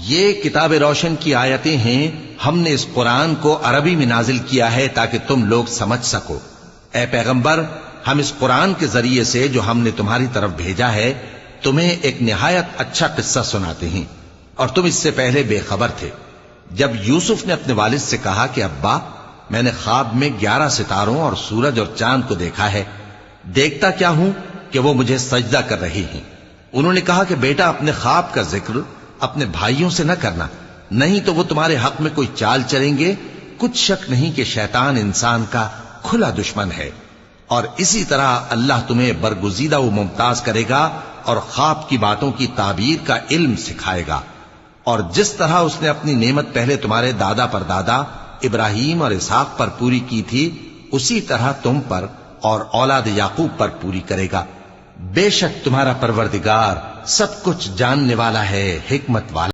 ये किताब रोशन की आयतें हैं। हमने इस कुरान को अरबी में नाजिल किया है ताकि तुम लोग समझ सको। ए पैगंबर, हम इस कुरान के जरिए से जो हमने तुम्हारी तरफ भेजा है तुम्हें एक निहायत अच्छा किस्सा सुनाते हैं, और तुम इससे पहले बेखबर थे। जब यूसुफ ने अपने वालिद से कहा कि अब्बा, मैंने ख्वाब में 11 सितारों और सूरज और चांद को देखा है, देखता क्या हूं कि वो मुझे सजदा कर रही हैं। उन्होंने कहा कि बेटा, अपने ख्वाब का जिक्र अपने भाइयों से न करना, नहीं तो वो तुम्हारे हक में कोई चाल चलेंगे। कुछ शक नहीं कि शैतान इंसान का खुला दुश्मन है, और इसी तरह अल्लाह तुम्हें बरगुजीदा व मुमताज करेगा और ख्वाब की बातों की ताबीर का इल्म सिखाएगा। और जिस तरह उसने अपनी नेमत पहले तुम्हारे दादा परदादा इब्राहिम और इसहाक पर पूरी की थी, उसी तरह तुम पर और औलाद याकूब पर पूरी करेगा। बेशक तुम्हारा परवरदिगार सब कुछ जानने वाला है, हिकमत वाला।